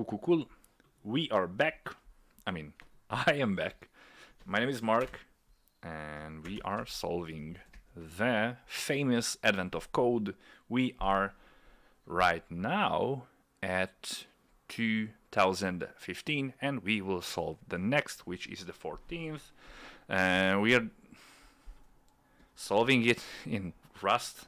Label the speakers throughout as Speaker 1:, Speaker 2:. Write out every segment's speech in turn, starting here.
Speaker 1: Cool. We are back. I mean, I am back. My name is Mark, and we are solving the famous Advent of Code. We are right now at 2015, and we will solve the next, which is the 14th. We are solving it in Rust.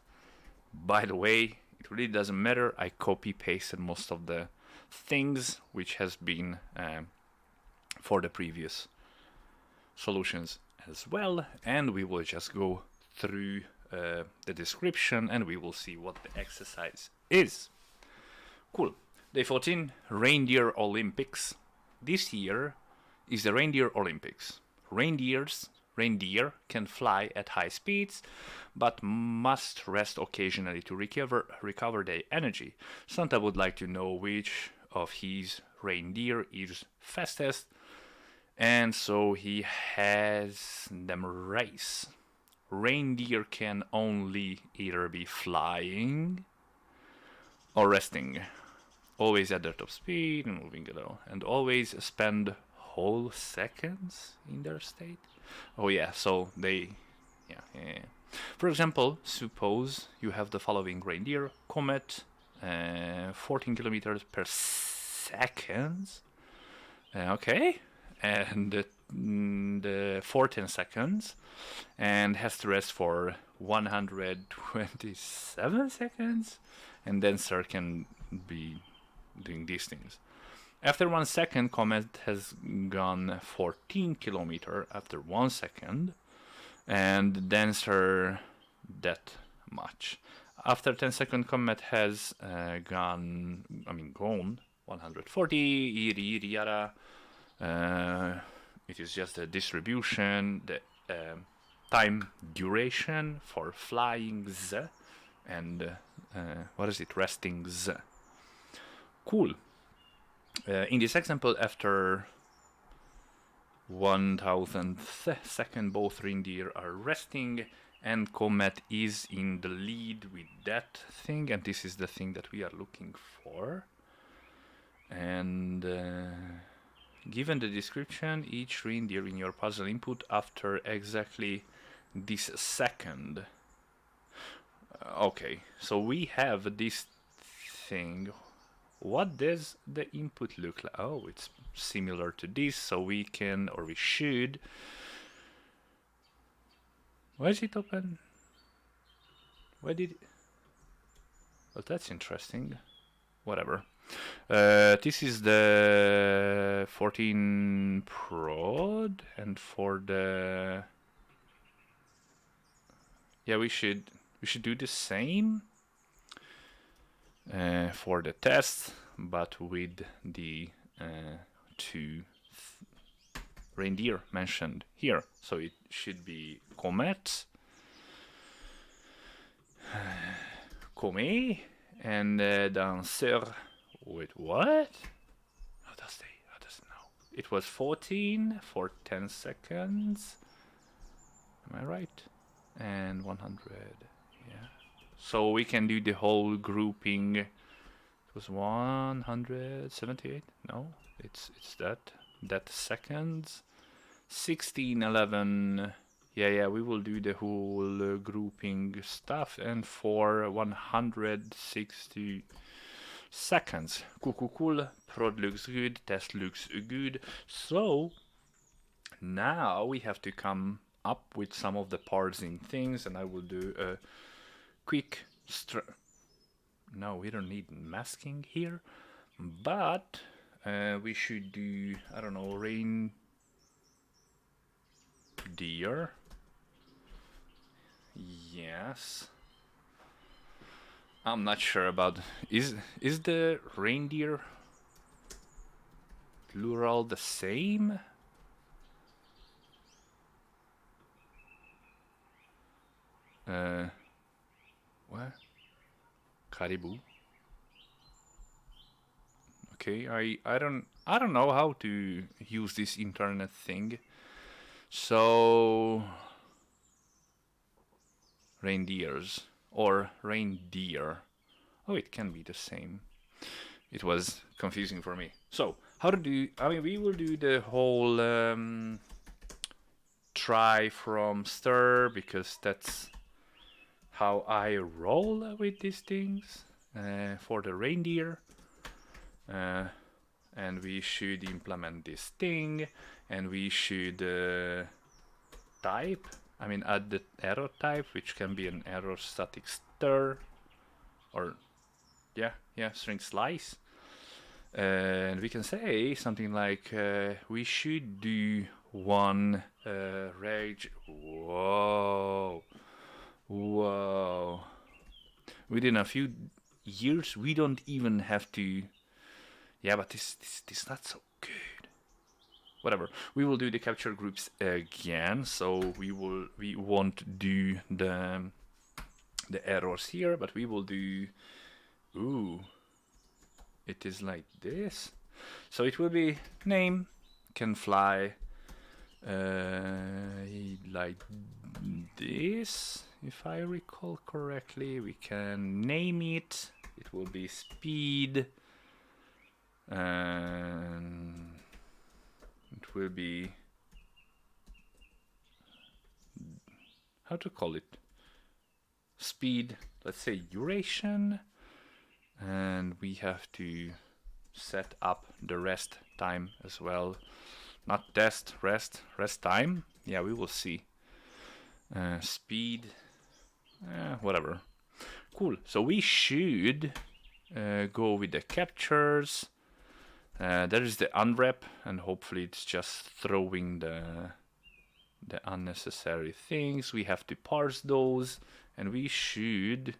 Speaker 1: By the way, it really doesn't matter. I copy pasted most of the things which has been for the previous solutions as well, and we will just go through the description and we will see what the exercise is. Cool. Day 14, Reindeer Olympics. This year is the Reindeer Olympics. Reindeer can fly at high speeds, but must rest occasionally to recover their energy. Santa would like to know which of his reindeer is fastest, and so he has them race. Reindeer can only either be flying or resting, always at their top speed and moving along, and always spend whole seconds in their state. Oh yeah, so they, yeah. For example, suppose you have the following reindeer: Comet, 14 kilometers per second. Okay, and for 10 seconds, and has to rest for 127 seconds, and then Sir can be doing these things. After 1 second, Comet has gone 14 kilometers after 1 second, and Dancer that much. After 10 second, Comet has gone 140, yada. It is just a distribution, the time duration for flying z, and resting z. Cool. In this example, after 1000th second, both reindeer are resting, and Comet is in the lead with that thing, and this is the thing that we are looking for. And given the description, each reindeer in your puzzle input after exactly this second. Okay, so we have this thing. What does the input look like? Oh, it's similar to this, so we can, or we should. Why is it open? Why did it? Well, that's interesting. Whatever. This is the 14 prod, and for the we should do the same for the test, but with the two reindeer mentioned here. So it should be Comet, Comet, and Dancer. Wait, what? How does it know? It was 14 for 10 seconds. Am I right? And 100. Yeah. So we can do the whole grouping. It was 178. No, it's that seconds. 16, 11. Yeah. We will do the whole grouping stuff, and for 160 seconds. Cool. Prod looks good. Test looks good. So now we have to come up with some of the parsing things, and I will do a quick no, we don't need masking here, but we should do, I don't know, reindeer. Yes. I'm not sure about, is the reindeer plural the same? What? Caribou. Okay, I don't know how to use this internet thing. So reindeers or reindeer. Oh, it can be the same. it was confusing for me. So how to do? I mean, we will do the whole try from stir because that's how I roll with these things for the reindeer. And we should implement this thing, and we should type. I mean, add the error type, which can be an error static stir, or string slice. And we can say something like we should do one rage. Whoa. Within a few years, we don't even have to. Yeah, but this not so good. Whatever. We will do the capture groups again, so we won't do the errors here, but we will do. Ooh. It is like this. So it will be name can fly like this. If I recall correctly, we can name it. It will be speed. And it will be, how to call it? Speed, let's say duration. And we have to set up the rest time as well. Not test, rest time. Yeah, we will see. Speed, whatever. Cool. So we should go with the captures. There is the unwrap, and hopefully it's just throwing the unnecessary things. We have to parse those, and we should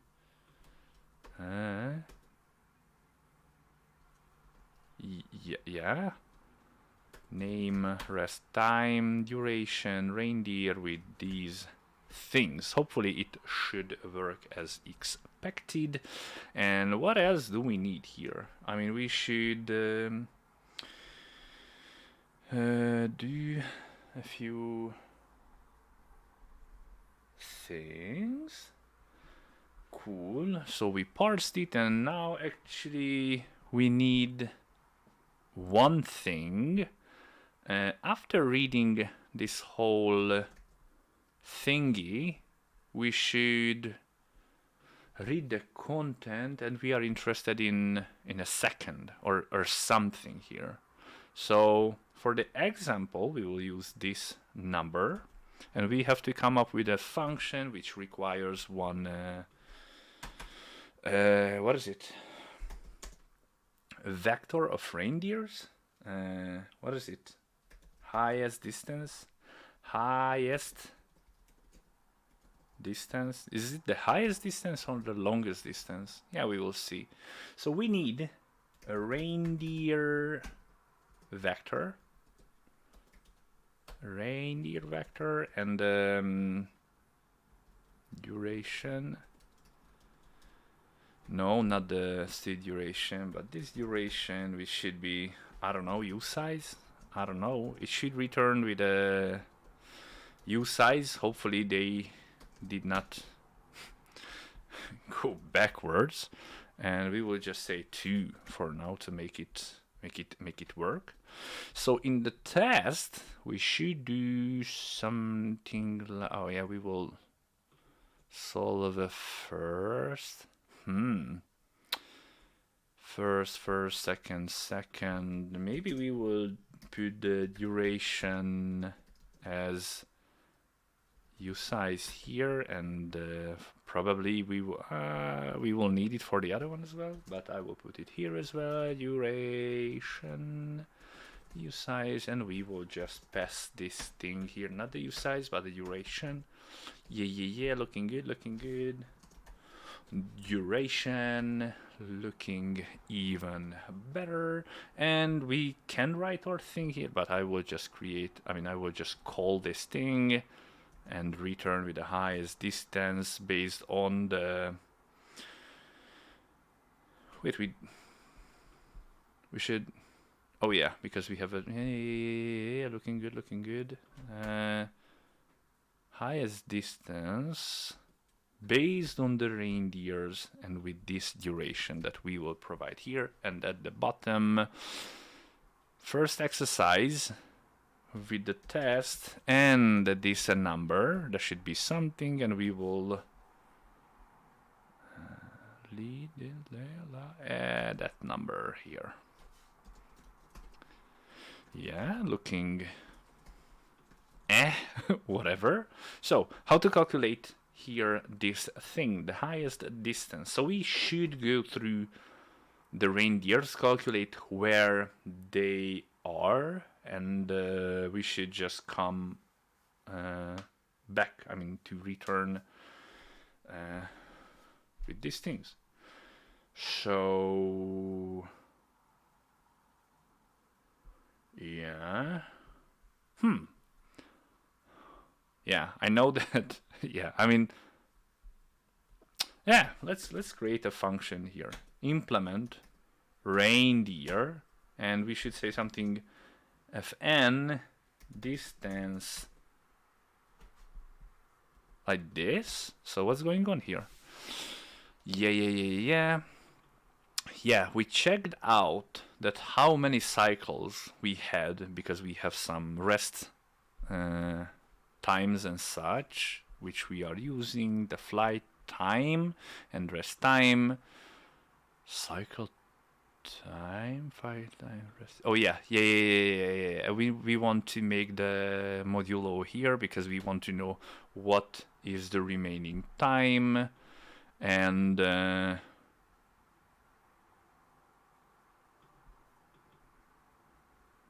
Speaker 1: yeah, name, rest time, duration, reindeer with these things. Hopefully it should work as expected. And what else do we need here? I mean, we should do a few things. Cool. So we parsed it, and now actually we need one thing. After reading this whole thingy, we should read the content, and we are interested in a second or something here. So for the example, we will use this number, and we have to come up with a function which requires one what is it? A vector of reindeers. What is it? Highest distance. Is it the highest distance or the longest distance? Yeah, we will see. So we need a reindeer vector. And duration. No, not the speed duration, but this duration, which should be, I don't know, usize? I don't know. It should return with a usize. Hopefully they did not go backwards. And we will just say 2 for now to make it work. So in the test, we should do something like, oh yeah, we will solve the first. First, second. Maybe we will put the duration as usize here, and probably we will need it for the other one as well. But I will put it here as well. Duration, usize, and we will just pass this thing here. Not the usize, but the duration. Yeah. Looking good. Duration looking even better, and we can write our thing here, but I will just call this thing and return with the highest distance based on the we should, oh yeah, because we have a looking good. Highest distance based on the reindeers and with this duration that we will provide here. And at the bottom, first exercise with the test and this a number. There should be something, and we will add that number here. Yeah, looking whatever. So how to calculate here this thing, the highest distance. So we should go through the reindeers, calculate where they are, and we should just come back, I mean, to return with these things. So yeah, yeah, I know that. Yeah, I mean, yeah, let's create a function here. Implement reindeer, and we should say something fn distance like this. So what's going on here? Yeah, we checked out that how many cycles we had, because we have some rest times and such, which we are using, the flight time and rest time, cycle time, flight time, rest. Oh yeah. We want to make the modulo here because we want to know what is the remaining time, and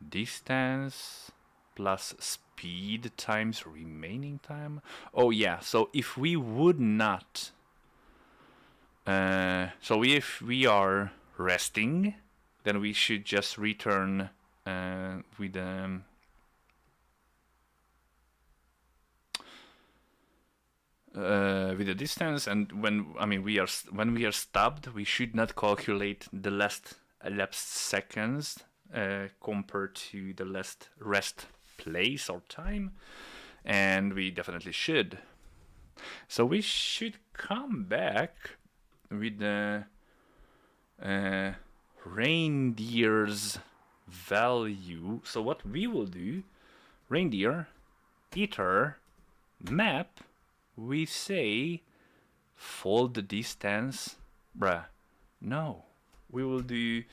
Speaker 1: distance plus speed times remaining time. Oh yeah, so if we would not if we are resting, then we should just return with the distance, and when we are stopped, we should not calculate the last elapsed seconds compared to the last rest place or time, and we definitely should. So we should come back with the reindeer's value. So what we will do, reindeer iter map, we say fold the distance. No, we will do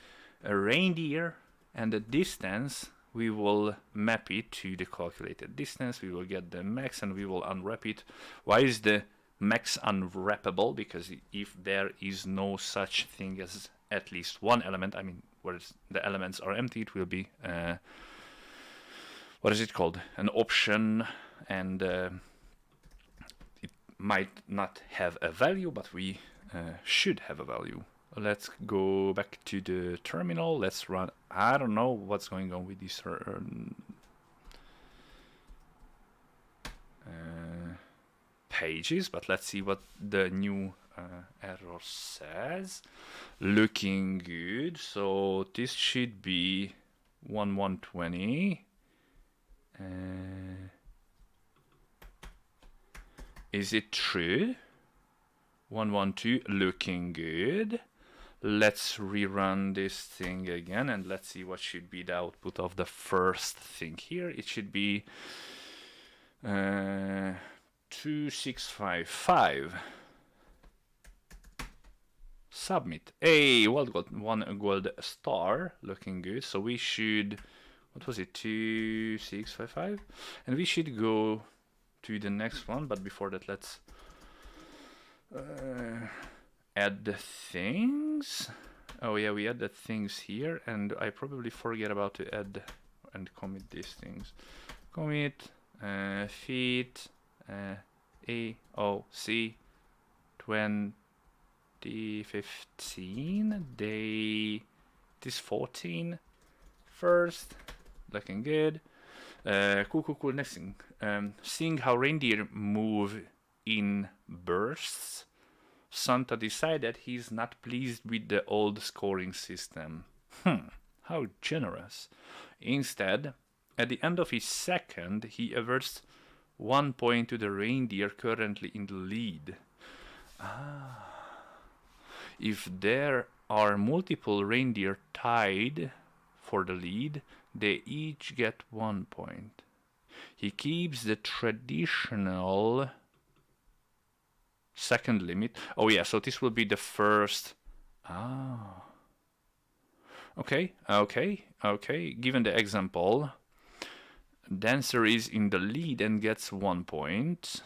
Speaker 1: a reindeer, and the distance we will map it to the calculated distance. We will get the max and we will unwrap it. Why is the max unwrappable? Because if there is no such thing as at least one element, I mean, where the elements are empty, it will be what is it called? An option, and it might not have a value, but we should have a value. Let's go back to the terminal. Let's run. I don't know what's going on with this pages, but let's see what the new error says. Looking good. So this should be 1120. Is it true? 112, looking good. Let's rerun this thing again, and let's see what should be the output of the first thing here. It should be 2655. Submit. Hey, well, got one gold star. Looking good. So we should, what was it, 2655? And we should go to the next one, but before that, let's add the things. Oh yeah, we add the things here, and I probably forget about to add and commit these things. Commit feed AOC 2015 day this 14 first, looking good. Cool. Next thing, seeing how reindeer move in bursts, Santa decided he's not pleased with the old scoring system. How generous. Instead, at the end of his second, he averts 1 point to the reindeer currently in the lead. If there are multiple reindeer tied for the lead, they each get 1 point. He keeps the traditional second limit. Oh yeah, so this will be the first. Ah. Okay. Given the example, Dancer is in the lead and gets 1 point.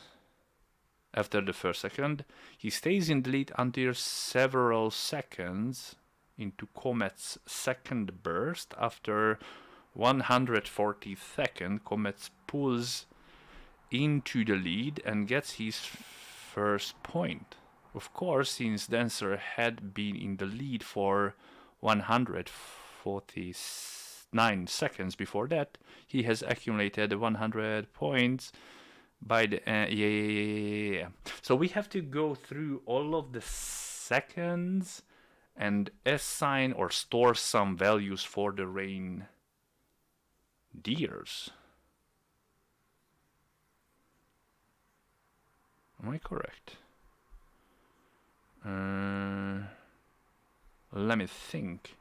Speaker 1: After the first second, he stays in the lead until several seconds into Comet's second burst. After 140-second, Comet pulls into the lead and gets his first point. Of course, since Dancer had been in the lead for 149 seconds before that, he has accumulated 100 points by the yeah. So we have to go through all of the seconds and assign or store some values for the reindeers. Am I correct? Let me think.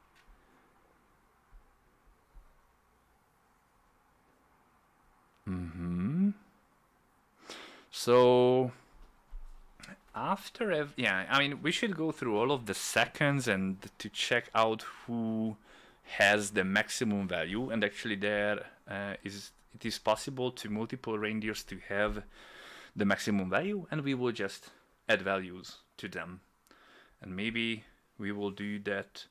Speaker 1: So after yeah, I mean, we should go through all of the seconds and to check out who has the maximum value. And actually, it is possible to multiple reindeers to have the maximum value, and we will just add values to them. And maybe we will do that.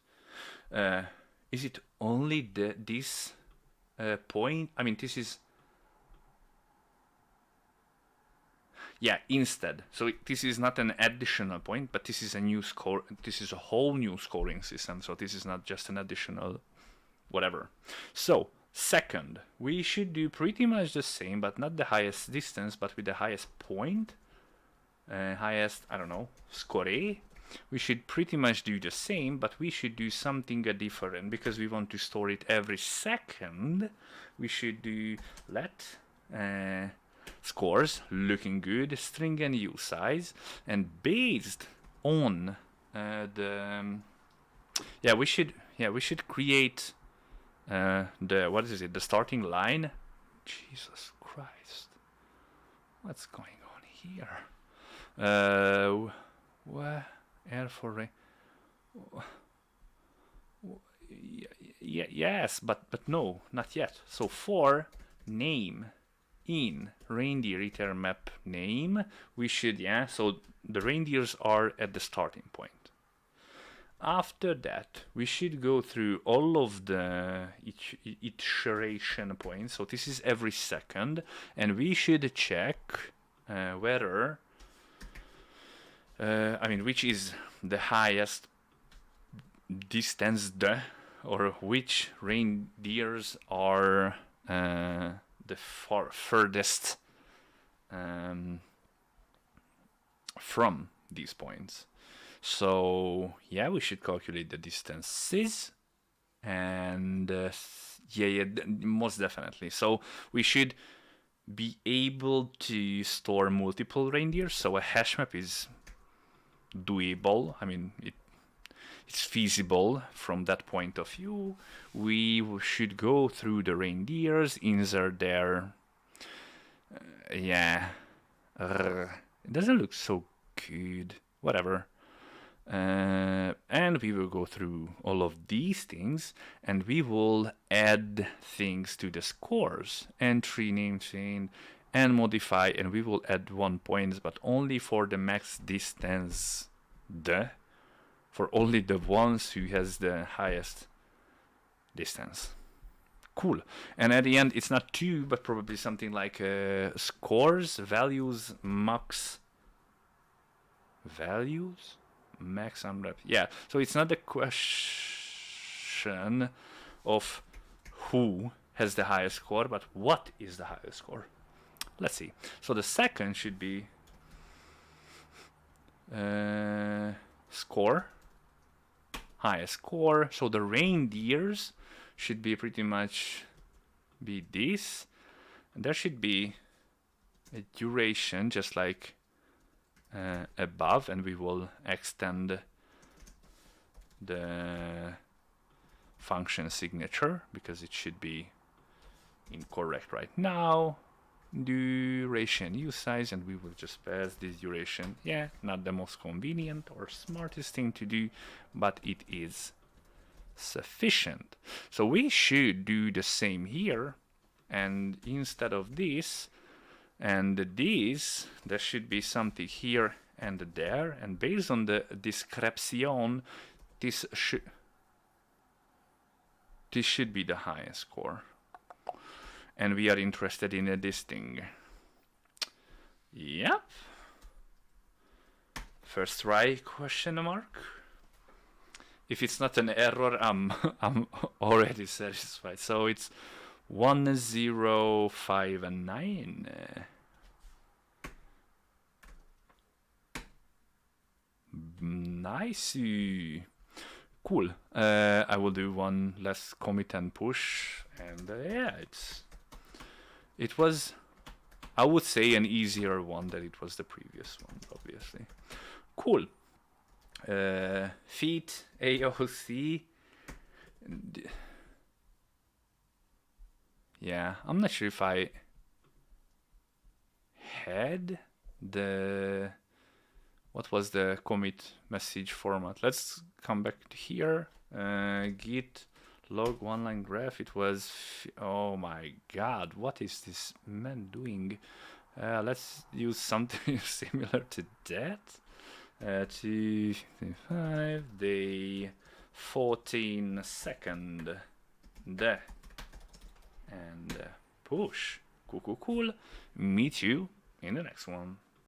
Speaker 1: Is it only this point? I mean, this is. Yeah, instead. So this is not an additional point, but this is a new score. This is a whole new scoring system. So this is not just an additional whatever. So second, we should do pretty much the same, but not the highest distance, but with the highest point. Highest, I don't know, score. We should pretty much do the same, but we should do something different because we want to store it every second. We should do let scores looking good, string and U size, and based on we should create the starting line. Jesus Christ, what's going on here? Air for rain. Yes, but no, not yet. So for name in reindeer iter map name, we should, so the reindeers are at the starting point. After that, we should go through all of the iteration points. So this is every second, and we should check whether, which is the highest distance, or which reindeers are the furthest from these points. So yeah, we should calculate the distances, and most definitely. So we should be able to store multiple reindeers. So a hash map is doable. I mean, it's feasible from that point of view. We should go through the reindeers, insert their it doesn't look so good. Whatever. And we will go through all of these things, and we will add things to the scores, entry, name chain, and modify, and we will add 1 point, but only for the max distance, for only the ones who has the highest distance. Cool. And at the end, it's not 2, but probably something like scores, values, max values. Max unwrap. Yeah, so it's not the question of who has the highest score, but what is the highest score. Let's see. So the second should be score, highest score. So the reindeers should be pretty much be this, and there should be a duration just like above, and we will extend the function signature because it should be incorrect right now. Duration usize, and we will just pass this duration. Yeah, not the most convenient or smartest thing to do, but it is sufficient. So we should do the same here, and instead of this and this, there should be something here and there, and based on the description, this should be the highest score. And we are interested in this thing. Yep. First try, question mark. If it's not an error, I'm already satisfied. So it's 1059. Nice. Cool. I will do one less commit and push, and yeah, it was, I would say, an easier one than it was the previous one, obviously. Cool. Feet AOC. Yeah, I'm not sure if I had the, what was the commit message format. Let's come back to here. Git log one line graph. It was, oh my god, what is this man doing? Let's use something similar to that. 255 day 14 second there, and push. Cool. Meet you in the next one.